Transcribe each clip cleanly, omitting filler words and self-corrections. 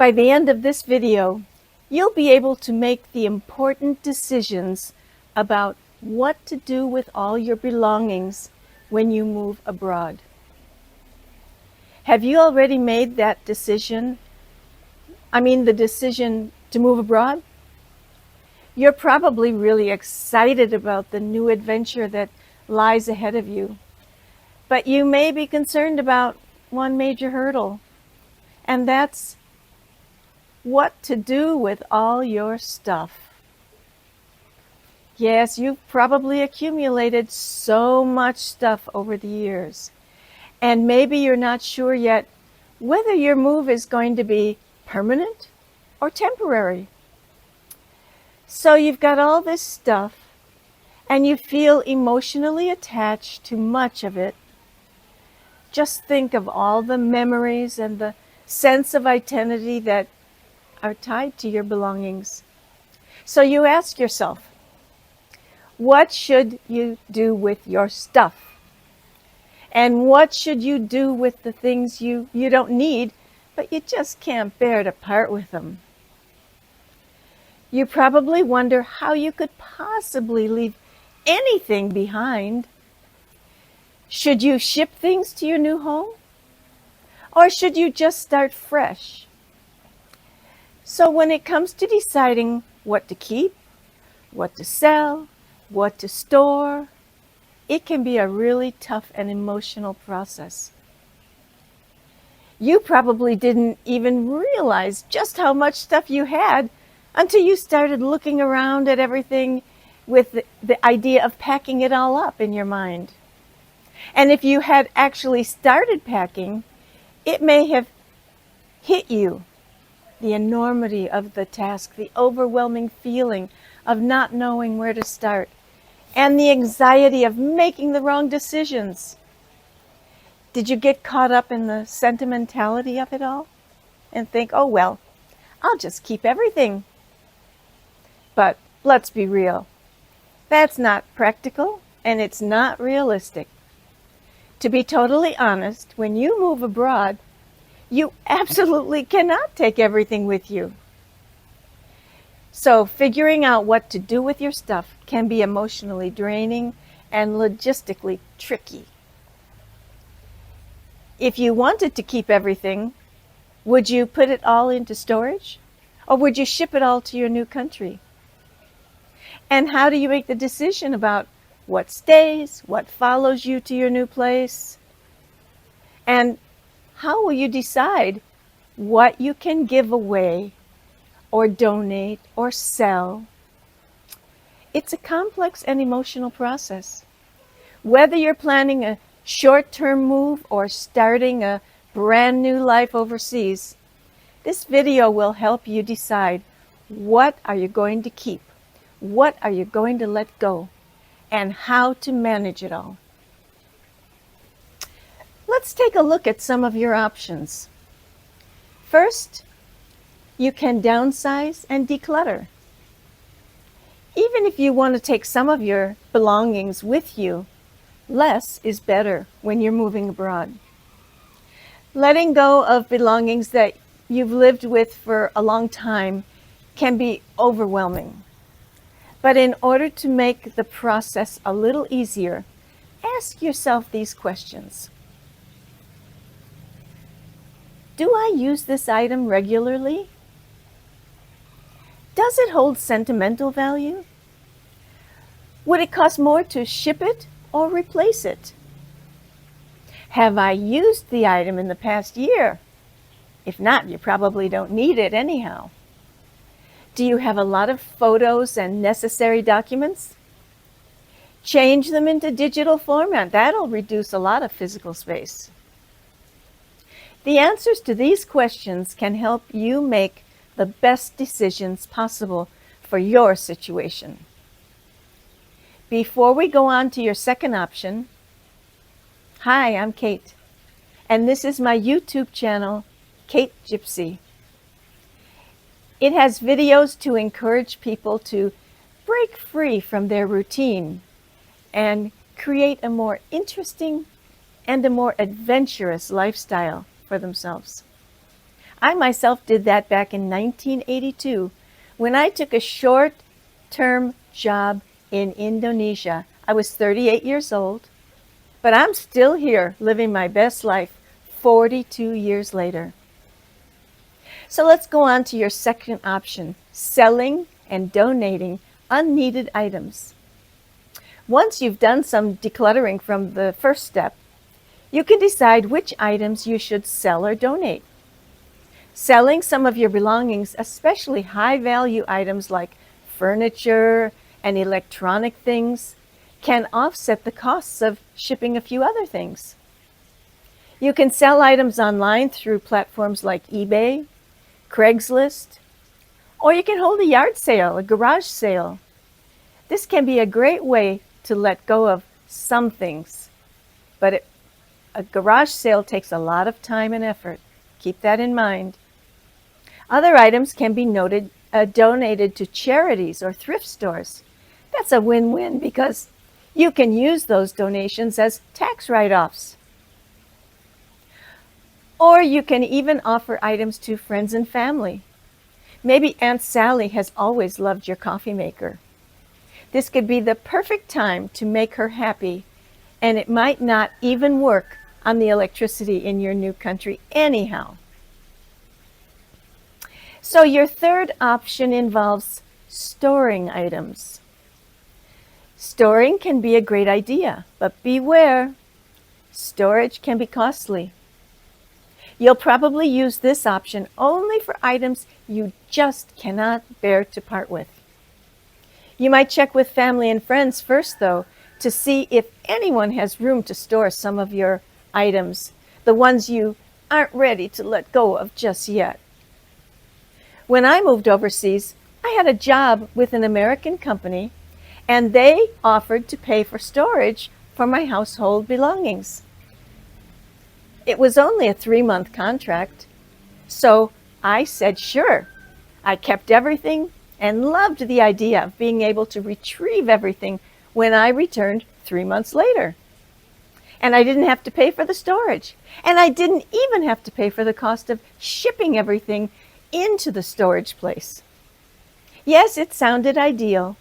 By the end of this video, you'll be able to make the important decisions about what to do with all your belongings when you move abroad. Have you already made that decision? The decision to move abroad? You're probably really excited about the new adventure that lies ahead of you. But you may be concerned about one major hurdle, and that's what to do with all your stuff. Yes, you've probably accumulated so much stuff over the years, and maybe you're not sure yet whether your move is going to be permanent or temporary. So you've got all this stuff, and you feel emotionally attached to much of it. Just think of all the memories and the sense of identity that are tied to your belongings. So you ask yourself, what should you do with your stuff? And what should you do with the things you don't need, but you just can't bear to part with them? You probably wonder how you could possibly leave anything behind. Should you ship things to your new home? Or should you just start fresh? So when it comes to deciding what to keep, what to sell, what to store, it can be a really tough and emotional process. You probably didn't even realize just how much stuff you had until you started looking around at everything with the idea of packing it all up in your mind. And if you had actually started packing, it may have hit you, the enormity of the task, the overwhelming feeling of not knowing where to start, and the anxiety of making the wrong decisions. Did you get caught up in the sentimentality of it all and think, oh well, I'll just keep everything? But let's be real. That's not practical, and it's not realistic. To be totally honest, when you move abroad, you absolutely cannot take everything with you. So figuring out what to do with your stuff can be emotionally draining and logistically tricky. If you wanted to keep everything, would you put it all into storage? Or would you ship it all to your new country? And how do you make the decision about what stays, what follows you to your new place? And how will you decide what you can give away or donate or sell? It's a complex and emotional process. Whether you're planning a short-term move or starting a brand new life overseas, this video will help you decide what are you going to keep, what are you going to let go, and how to manage it all. Let's take a look at some of your options. First, you can downsize and declutter. Even if you want to take some of your belongings with you, less is better when you're moving abroad. Letting go of belongings that you've lived with for a long time can be overwhelming. But in order to make the process a little easier, ask yourself these questions. Do I use this item regularly? Does it hold sentimental value? Would it cost more to ship it or replace it? Have I used the item in the past year? If not, you probably don't need it anyhow. Do you have a lot of photos and necessary documents? Change them into digital format. That'll reduce a lot of physical space. The answers to these questions can help you make the best decisions possible for your situation. Before we go on to your second option, hi, I'm Kate, and this is my YouTube channel, Kate Gypsy. It has videos to encourage people to break free from their routine and create a more interesting and a more adventurous lifestyle for themselves. I myself did that back in 1982 when I took a short-term job in Indonesia. I was 38 years old, but I'm still here living my best life 42 years later. So let's go on to your second option, selling and donating unneeded items. Once you've done some decluttering from the first step, you can decide which items you should sell or donate. Selling some of your belongings, especially high-value items like furniture and electronic things, can offset the costs of shipping a few other things. You can sell items online through platforms like eBay, Craigslist, or you can hold a yard sale, a garage sale. This can be a great way to let go of some things, but a garage sale takes a lot of time and effort. Keep that in mind. Other items can be donated to charities or thrift stores. That's a win-win because you can use those donations as tax write-offs. Or you can even offer items to friends and family. Maybe Aunt Sally has always loved your coffee maker. This could be the perfect time to make her happy, and it might not even work on the electricity in your new country anyhow. So your third option involves storing items. Storing can be a great idea, but beware, storage can be costly. You'll probably use this option only for items you just cannot bear to part with. You might check with family and friends first, though, to see if anyone has room to store some of your items, the ones you aren't ready to let go of just yet. When I moved overseas, I had a job with an American company, and they offered to pay for storage for my household belongings. It was only a 3-month contract, so I said sure. I kept everything and loved the idea of being able to retrieve everything when I returned 3 months later. And I didn't have to pay for the storage. And I didn't even have to pay for the cost of shipping everything into the storage place. Yes, it sounded ideal,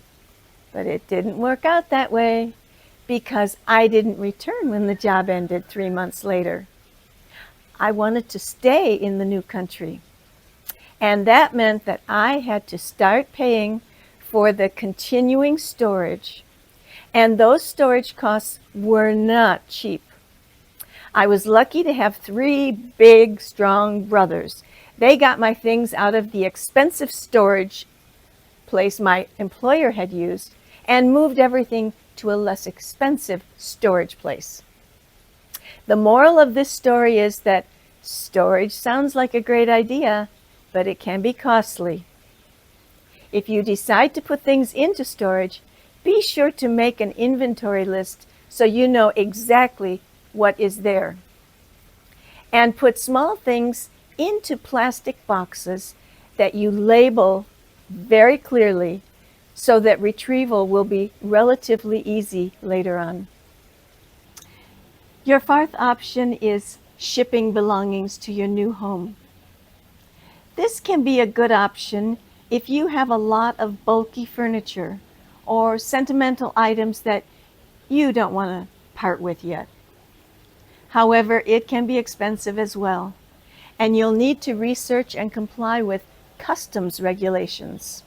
but it didn't work out that way because I didn't return when the job ended 3 months later. I wanted to stay in the new country. And that meant that I had to start paying for the continuing storage. And those storage costs were not cheap. I was lucky to have 3 big, strong brothers. They got my things out of the expensive storage place my employer had used and moved everything to a less expensive storage place. The moral of this story is that storage sounds like a great idea, but it can be costly. If you decide to put things into storage, be sure to make an inventory list so you know exactly what is there. And put small things into plastic boxes that you label very clearly so that retrieval will be relatively easy later on. Your fourth option is shipping belongings to your new home. This can be a good option if you have a lot of bulky furniture or sentimental items that you don't want to part with yet. However, it can be expensive as well, and you'll need to research and comply with customs regulations.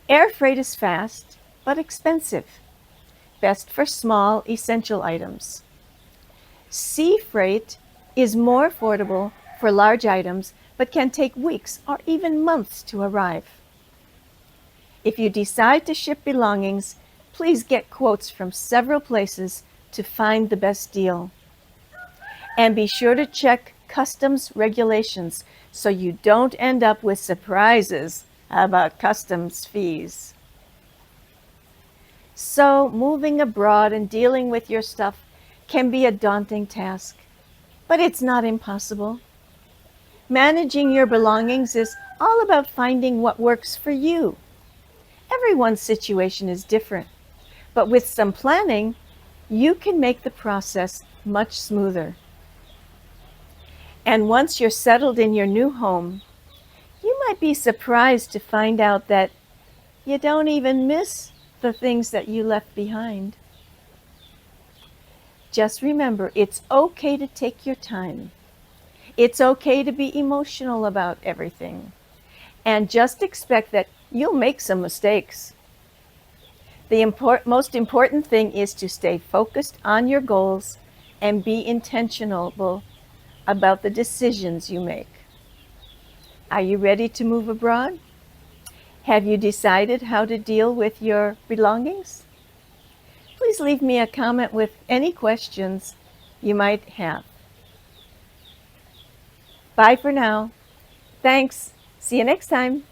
Air freight is fast, but expensive, best for small, essential items. Sea freight is more affordable for large items, but can take weeks or even months to arrive. If you decide to ship belongings, please get quotes from several places to find the best deal. And be sure to check customs regulations so you don't end up with surprises about customs fees. So, moving abroad and dealing with your stuff can be a daunting task, but it's not impossible. Managing your belongings is all about finding what works for you. Everyone's situation is different, but with some planning, you can make the process much smoother. And once you're settled in your new home, you might be surprised to find out that you don't even miss the things that you left behind. Just remember, it's okay to take your time. It's okay to be emotional about everything. And just expect that you'll make some mistakes. The most important thing is to stay focused on your goals and be intentional about the decisions you make. Are you ready to move abroad? Have you decided how to deal with your belongings? Please leave me a comment with any questions you might have. Bye for now. Thanks. See you next time.